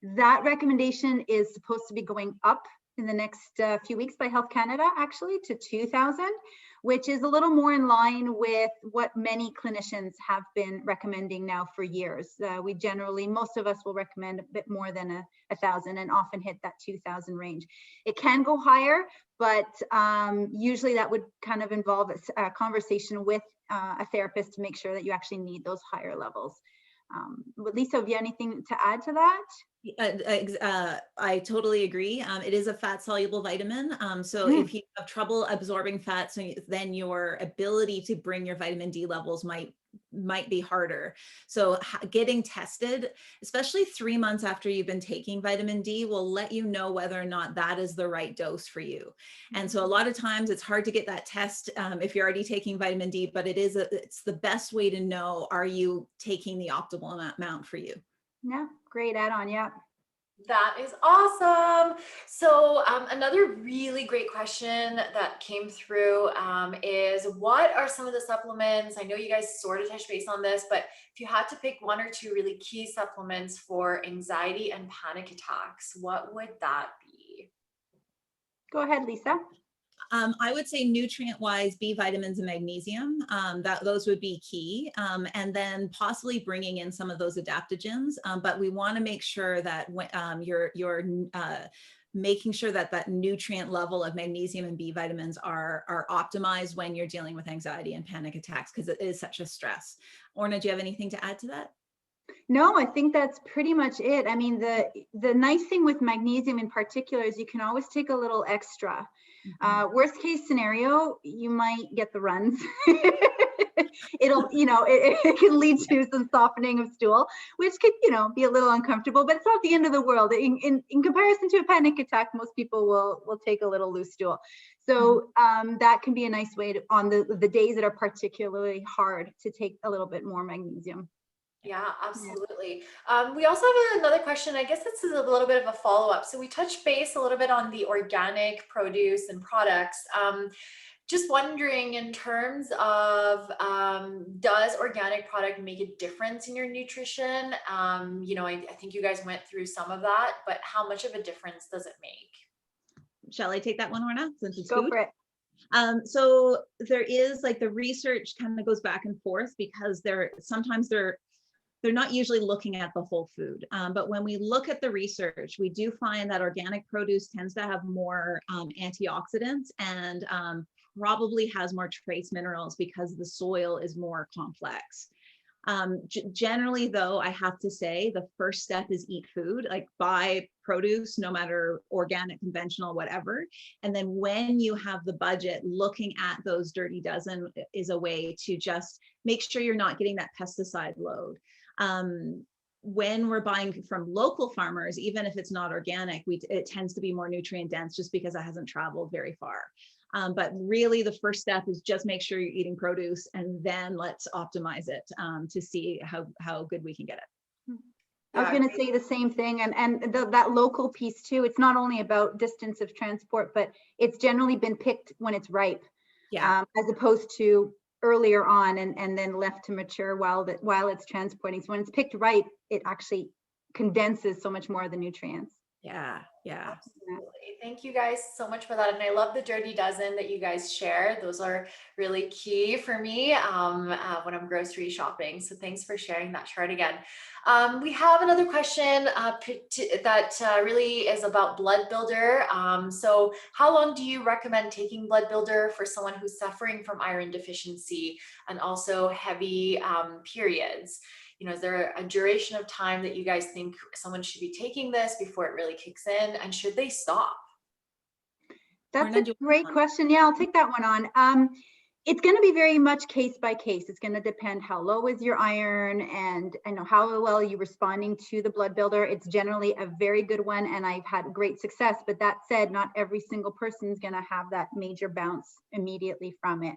That recommendation is supposed to be going up in the next few weeks by Health Canada, actually, to 2,000, which is a little more in line with what many clinicians have been recommending now for years. We generally, most of us will recommend a bit more than 1,000 and often hit that 2,000 range. It can go higher, but usually that would kind of involve a conversation with a therapist to make sure that you actually need those higher levels. Lisa, have you anything to add to that? I totally agree. It is a fat soluble vitamin. So if you have trouble absorbing fat, then your ability to bring your vitamin D levels might be harder. So getting tested, especially 3 months after you've been taking vitamin D, will let you know whether or not that is the right dose for you. And so a lot of times it's hard to get that test if you're already taking vitamin D, but it's the best way to know, are you taking the optimal amount for you? Yeah, great add-on. Yeah. That is awesome. So another really great question that came through is, what are some of the supplements? I know you guys sort of touched base on this, but if you had to pick 1 or 2 really key supplements for anxiety and panic attacks, what would that be? Go ahead, Lisa. I would say nutrient-wise, B vitamins and magnesium, those would be key. And then possibly bringing in some of those adaptogens. But we want to make sure that you're making sure that nutrient level of magnesium and B vitamins are optimized when you're dealing with anxiety and panic attacks, because it is such a stress. Orna, do you have anything to add to that? No, I think that's pretty much it. I mean, the nice thing with magnesium in particular is you can always take a little extra. Worst case scenario, you might get the runs. It can lead to some softening of stool, which could, be a little uncomfortable, but it's not the end of the world. In comparison to a panic attack, most people will take a little loose stool. So that can be a nice way to, on the days that are particularly hard, to take a little bit more magnesium. Yeah, absolutely. We also have another question. I guess this is a little bit of a follow-up. So we touched base a little bit on the organic produce and products. Just wondering, in terms of, does organic product make a difference in your nutrition? I think you guys went through some of that, but how much of a difference does it make? Shall I take that one, Orna, since it's Go food? for it. So there is, like, the research kind of goes back and forth, because sometimes they're not usually looking at the whole food. But when we look at the research, we do find that organic produce tends to have more antioxidants and probably has more trace minerals because the soil is more complex. Generally, though, I have to say the first step is eat food, like buy produce, no matter organic, conventional, whatever. And then when you have the budget, looking at those dirty dozen is a way to just make sure you're not getting that pesticide load. When we're buying from local farmers, even if it's not organic, it tends to be more nutrient dense just because it hasn't traveled very far. But really the first step is just make sure you're eating produce, and then let's optimize it to see how good we can get it. I was going to say the same thing, and that local piece too. It's not only about distance of transport, but it's generally been picked when it's ripe, as opposed to earlier on and then left to mature while it's transporting. So when it's picked ripe, it actually condenses so much more of the nutrients. Yeah. Yeah. Absolutely. Thank you guys so much for that. And I love the dirty dozen that you guys share. Those are really key for me when I'm grocery shopping. So thanks for sharing that chart again. We have another question that really is about blood builder. So how long do you recommend taking blood builder for someone who's suffering from iron deficiency and also heavy periods? You know, is there a duration of time that you guys think someone should be taking this before it really kicks in, and should they stop? That's Orna, a do you great want question. Yeah, I'll take that one on. It's going to be very much case by case. It's going to depend how low is your iron and I know how well are you responding to the blood builder. It's generally a very good one and I've had great success. But that said, not every single person is going to have that major bounce immediately from it.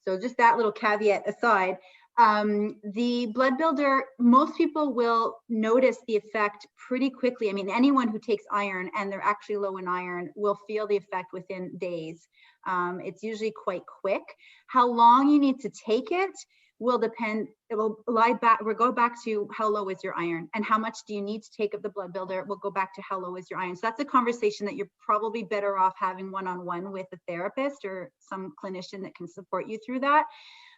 So just that little caveat aside, the blood builder, most people will notice the effect pretty quickly. I mean, anyone who takes iron and they're actually low in iron will feel the effect within days. It's usually quite quick. How long you need to take it will depend. It will lie back. We'll go back to how low is your iron and how much do you need to take of the blood builder. We'll go back to how low is your iron. So that's a conversation that you're probably better off having one-on-one with a therapist or some clinician that can support you through that.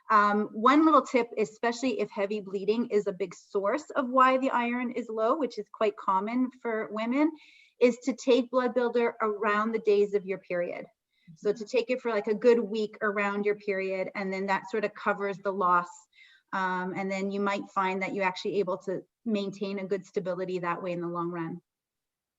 One little tip, especially if heavy bleeding is a big source of why the iron is low, which is quite common for women, is to take blood builder around the days of your period. So to take it for like a good week around your period, and then that sort of covers the loss. And then you might find that you're actually able to maintain a good stability that way in the long run.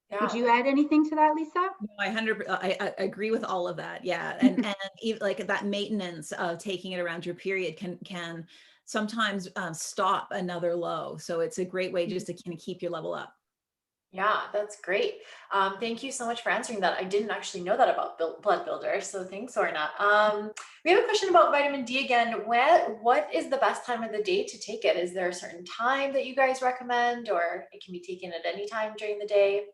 Yeah. Would you add anything to that, Lisa? No, I agree with all of that. Yeah. And even like that maintenance of taking it around your period can sometimes stop another low. So it's a great way just to kind of keep your level up. Yeah, that's great. Thank you so much for answering that. I didn't actually know that about blood builder. So thanks, Orna. We have a question about vitamin D again. What is the best time of the day to take it? Is there a certain time that you guys recommend, or it can be taken at any time during the day?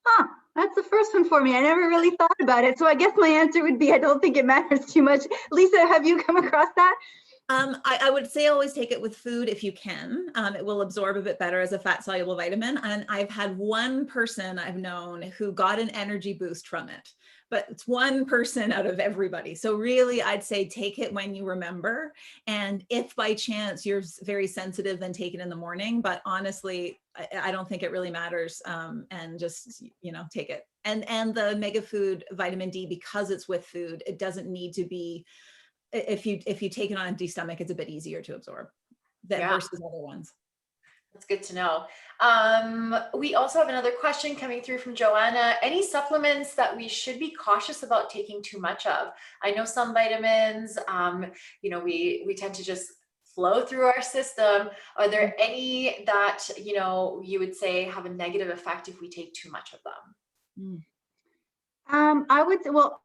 Huh, that's the first one for me. I never really thought about it. So I guess my answer would be, I don't think it matters too much. Lisa, have you come across that? I would say always take it with food if you can. It will absorb a bit better as a fat soluble vitamin. And I've had one person I've known who got an energy boost from it, but it's one person out of everybody. So really, I'd say take it when you remember. And if by chance you're very sensitive, then take it in the morning. But honestly, I don't think it really matters. And just, take it. And the mega food vitamin D, because it's with food, it doesn't need to be, if you take it on an empty stomach, it's a bit easier to absorb versus other ones. That's good to know. We also have another question coming through from Joanna. Any supplements that we should be cautious about taking too much of? I know some vitamins, we tend to just flow through our system. Are there any that, you would say have a negative effect if we take too much of them? I would say, well,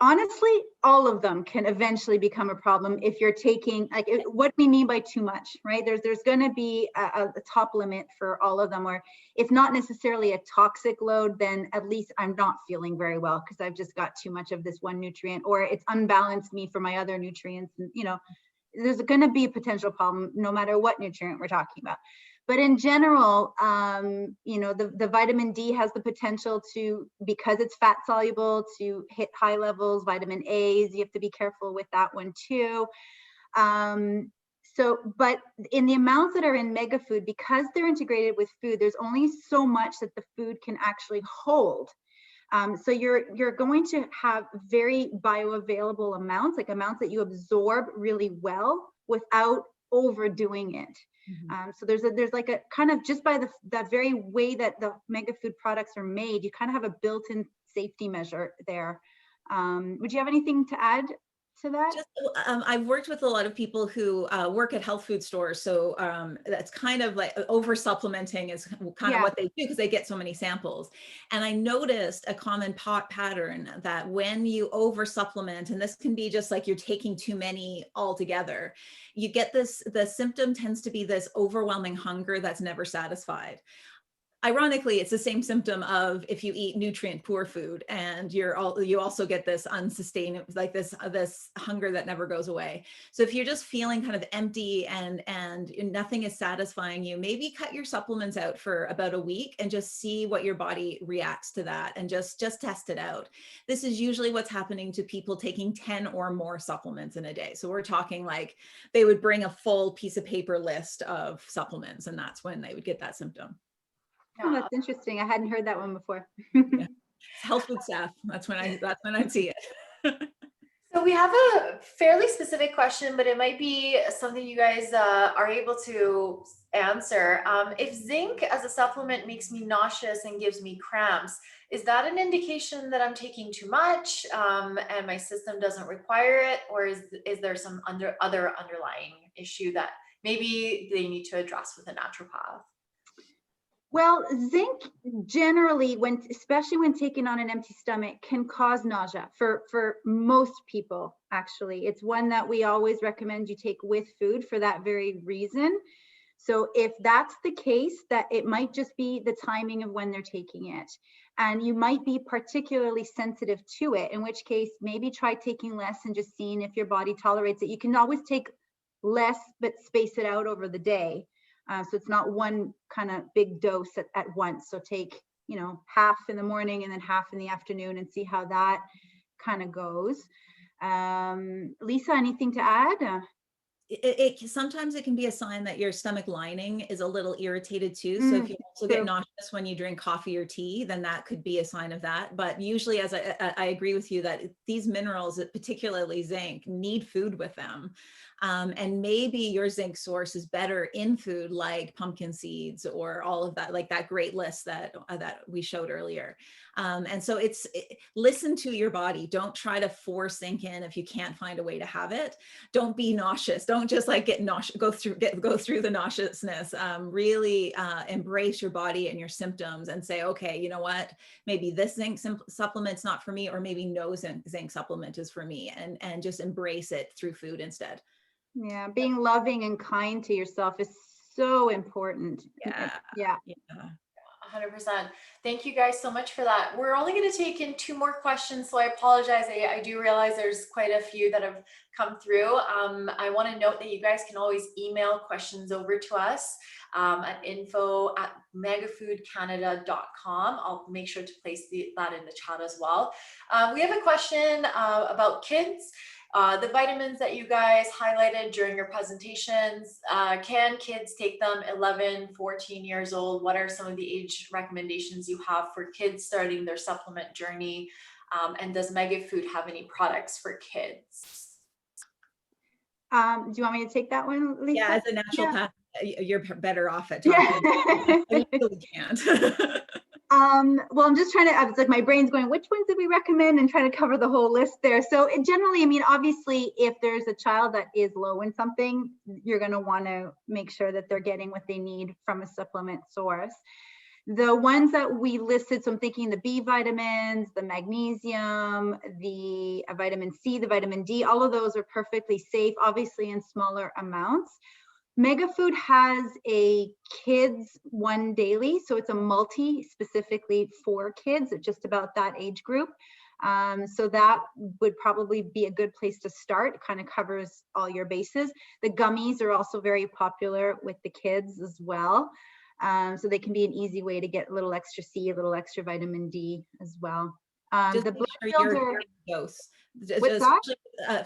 honestly, all of them can eventually become a problem if you're taking, what we mean by too much, right? There's going to be a top limit for all of them, or if not necessarily a toxic load, then at least I'm not feeling very well because I've just got too much of this one nutrient, or it's unbalanced me for my other nutrients. And, there's going to be a potential problem no matter what nutrient we're talking about. But in general, the vitamin D has the potential to, because it's fat soluble, to hit high levels. Vitamin A's, you have to be careful with that one too. But in the amounts that are in mega food, because they're integrated with food, there's only so much that the food can actually hold. So you're going to have very bioavailable amounts, like amounts that you absorb really well without overdoing it. So there's like a kind of, just by that very way that the mega food products are made, you kind of have a built-in safety measure there. Would you have anything to add to that? I've worked with a lot of people who work at health food stores. So that's kind of like over supplementing is kind of what they do because they get so many samples. And I noticed a common pattern that when you over supplement, and this can be just like you're taking too many altogether, you get this, the symptom tends to be this overwhelming hunger that's never satisfied. ironically, it's the same symptom of if you eat nutrient poor food and you also get this unsustainable, like this hunger that never goes away. So if you're just feeling kind of empty and nothing is satisfying you, maybe cut your supplements out for about a week and just see what your body reacts to that, and just test it out. This is usually what's happening to people taking 10 or more supplements in a day. So we're talking like they would bring a full piece of paper list of supplements, and that's when they would get that symptom. Oh, that's interesting. I hadn't heard that one before. Yeah. Health food staff. That's when I'd see it. So we have a fairly specific question, but it might be something you guys are able to answer. If zinc as a supplement makes me nauseous and gives me cramps, is that an indication that I'm taking too much and my system doesn't require it? Or is there some other underlying issue that maybe they need to address with a naturopath? Well, zinc generally, especially when taken on an empty stomach, can cause nausea for most people, actually. It's one that we always recommend you take with food for that very reason. So if that's the case, that it might just be the timing of when they're taking it. And you might be particularly sensitive to it, in which case maybe try taking less and just seeing if your body tolerates it. You can always take less, but space it out over the day. So it's not one kind of big dose at once. So take, half in the morning and then half in the afternoon and see how that kind of goes. Lisa, anything to add? Sometimes it can be a sign that your stomach lining is a little irritated too. So if you also get nauseous when you drink coffee or tea, then that could be a sign of that. But usually, as I agree with you, that these minerals, particularly zinc, need food with them. And maybe your zinc source is better in food like pumpkin seeds or all of that, like that great list that we showed earlier. And so listen to your body. Don't try to force zinc in if you can't find a way to have it. Don't be nauseous. Don't just like get nauseous, go through the nauseousness. Really embrace your body and your symptoms and say, okay, you know what, maybe this zinc supplement's not for me, or maybe no zinc supplement is for me, and just embrace it through food instead. Yeah, being loving and kind to yourself is so important. Yeah. 100%. Thank you guys so much for that. We're only going to take in 2 more questions, so I apologize. I do realize there's quite a few that have come through. I want to note that you guys can always email questions over to us at info@megafoodcanada.com. I'll make sure to place that in the chat as well. We have a question about kids. The vitamins that you guys highlighted during your presentations, can kids take them 11, 14 years old? What are some of the age recommendations you have for kids starting their supplement journey? And does Mega Food have any products for kids? Do you want me to take that one, Lisa? Yeah, as a naturopath, you're better off at talking. I really can't. Well, I'm just it's like my brain's going, which ones did we recommend, and trying to cover the whole list there. So generally, obviously, if there's a child that is low in something, you're going to want to make sure that they're getting what they need from a supplement source. The ones that we listed, so I'm thinking the B vitamins, the magnesium, the vitamin C, the vitamin D, all of those are perfectly safe, obviously in smaller amounts. Mega Food has a kids one daily, so it's a multi specifically for kids at just about that age group. So that would probably be a good place to start. It kind of covers all your bases. The gummies are also very popular with the kids as well. So they can be an easy way to get a little extra C, a little extra vitamin D as well. Just the make sure you're dose.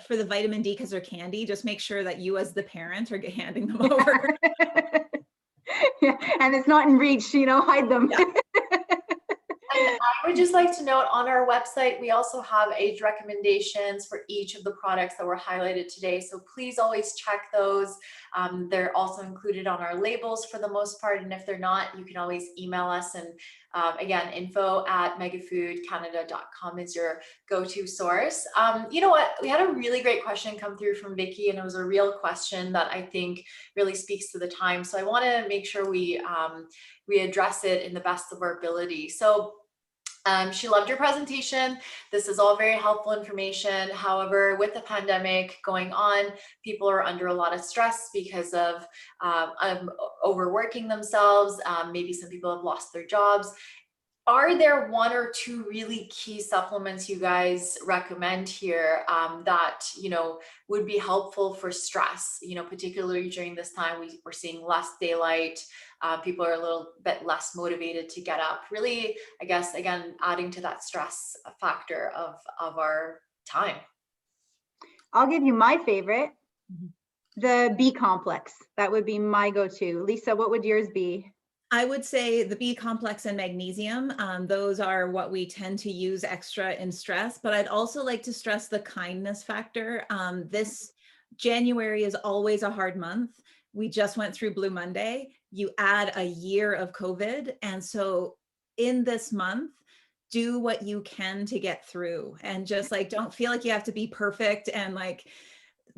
For the vitamin D, because they're candy, just make sure that you as the parent are handing them over. Yeah, and it's not in reach, hide them. Yeah. And I would just like to note, on our website, we also have age recommendations for each of the products that were highlighted today. So please always check those. They're also included on our labels for the most part. And if they're not, you can always email us. And again, info@megafoodcanada.com is your go-to source. You know what? We had a really great question come through from Vicky, and it was a real question that I think really speaks to the time. So I want to make sure we address it in the best of our ability. So She loved your presentation. This is all very helpful information. However, with the pandemic going on, people are under a lot of stress because of overworking themselves. Maybe some people have lost their jobs. Are there one or two really key supplements you guys recommend here that, would be helpful for stress, particularly during this time we're seeing less daylight, people are a little bit less motivated to get up, really, I guess, again, adding to that stress factor of our time. I'll give you my favorite, the B complex. That would be my go-to. Lisa, what would yours be? I would say the B complex and magnesium. Those are what we tend to use extra in stress, but I'd also like to stress the kindness factor. This January is always a hard month. We just went through Blue Monday. You add a year of COVID. And so in this month, do what you can to get through, and just like, don't feel like you have to be perfect and like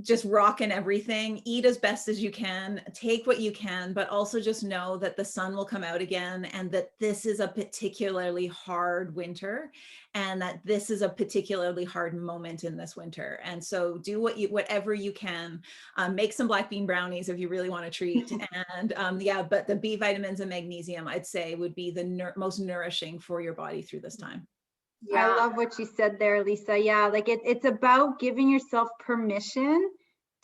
just rocking everything. Eat as best as you can, take what you can, but also just know that the sun will come out again, and that this is a particularly hard winter, and that this is a particularly hard moment in this winter. And so do whatever you can. Make some black bean brownies if you really want to treat. And yeah, but the B vitamins and magnesium, I'd say, would be the most nourishing for your body through this time. Yeah. I love what you said there, Lisa. Yeah, like it's about giving yourself permission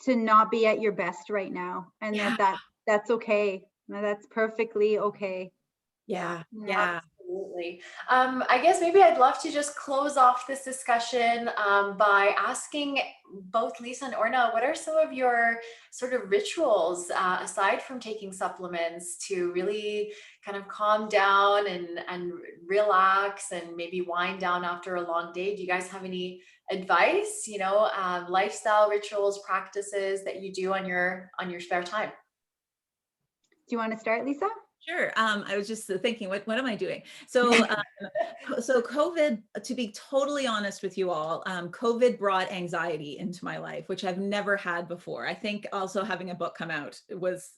to not be at your best right now, and that's okay. That's perfectly okay. Yeah. Absolutely. I guess maybe I'd love to just close off this discussion by asking both Lisa and Orna, what are some of your sort of rituals aside from taking supplements to really kind of calm down and relax and maybe wind down after a long day? Do you guys have any advice, lifestyle rituals, practices that you do on your spare time? Do you want to start, Lisa? Sure. I was just thinking, what am I doing? So, so COVID, to be totally honest with you all, COVID brought anxiety into my life, which I've never had before. I think also having a book come out was,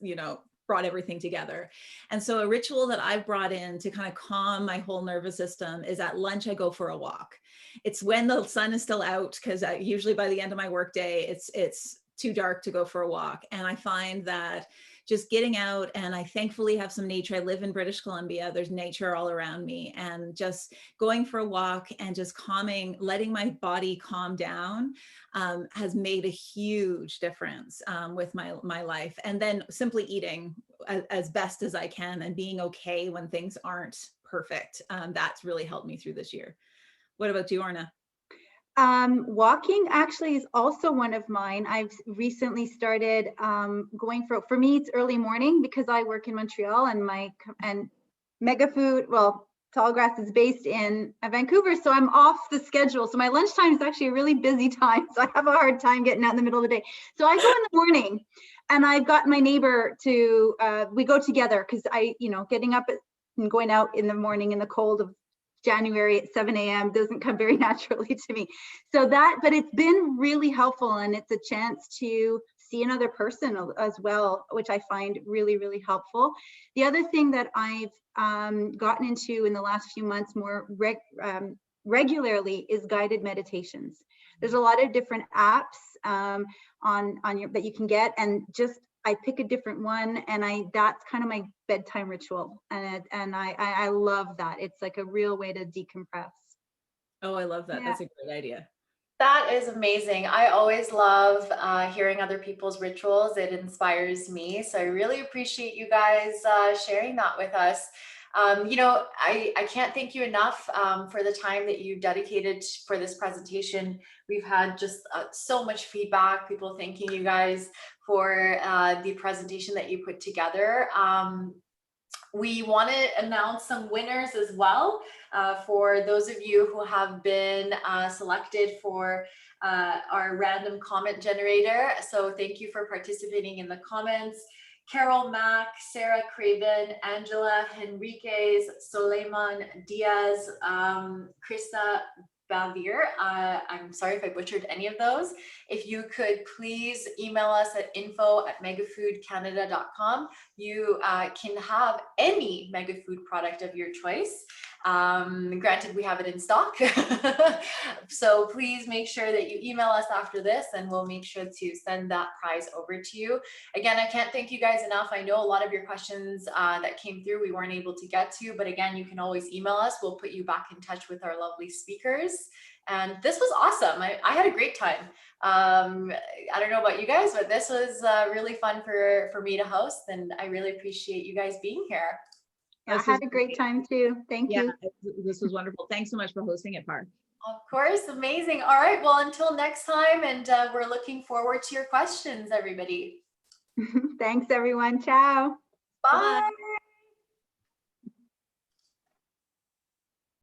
brought everything together. And so a ritual that I've brought in to kind of calm my whole nervous system is at lunch, I go for a walk. It's when the sun is still out, because usually by the end of my workday, it's too dark to go for a walk. And I find that just getting out, and I thankfully have some nature. I live in British Columbia. There's nature all around me, and just going for a walk and just calming, letting my body calm down has made a huge difference with my life. And then simply eating as best as I can and being okay when things aren't perfect. That's really helped me through this year. What about you, Orna? Walking actually is also one of mine. I've recently started going for me, it's early morning because I work in Montreal, and Mega Food, well, Tallgrass is based in Vancouver, so I'm off the schedule. So my lunchtime is actually a really busy time. So I have a hard time getting out in the middle of the day. So I go in the morning, and I've got my neighbor to, we go together, because getting up and going out in the morning in the cold of January at 7 a.m. doesn't come very naturally to me. But it's been really helpful, and it's a chance to see another person as well, which I find really, really helpful. The other thing that I've gotten into in the last few months more regularly is guided meditations. There's a lot of different apps that you can get, and just I pick a different one, and that's kind of my bedtime ritual, and I love that. It's like a real way to decompress. Oh, I love that. Yeah. That's a great idea. That is amazing. I always love hearing other people's rituals. It inspires me. So I really appreciate you guys sharing that with us. I can't thank you enough for the time that you dedicated for this presentation. We've had just so much feedback, people thanking you guys for the presentation that you put together. We want to announce some winners as well for those of you who have been selected for our random comment generator. So thank you for participating in the comments. Carol Mack, Sarah Craven, Angela Henriquez, Soleiman Diaz, Krista Bavir. I'm sorry if I butchered any of those. If you could please email us at info@megafoodcanada.com. You can have any Megafood product of your choice. Granted, we have it in stock. So please make sure that you email us after this and we'll make sure to send that prize over to you. Again, I can't thank you guys enough. I know a lot of your questions that came through we weren't able to get to, but again, you can always email us. We'll put you back in touch with our lovely speakers. And this was awesome. I had a great time. I don't know about you guys, but this was really fun for me to host, and I really appreciate you guys being here. I had a great time too. Thank you. This was wonderful. Thanks so much for hosting it, Par. Of course, amazing. All right, well, until next time, and we're looking forward to your questions, everybody. Thanks, everyone. Ciao. Bye. Bye.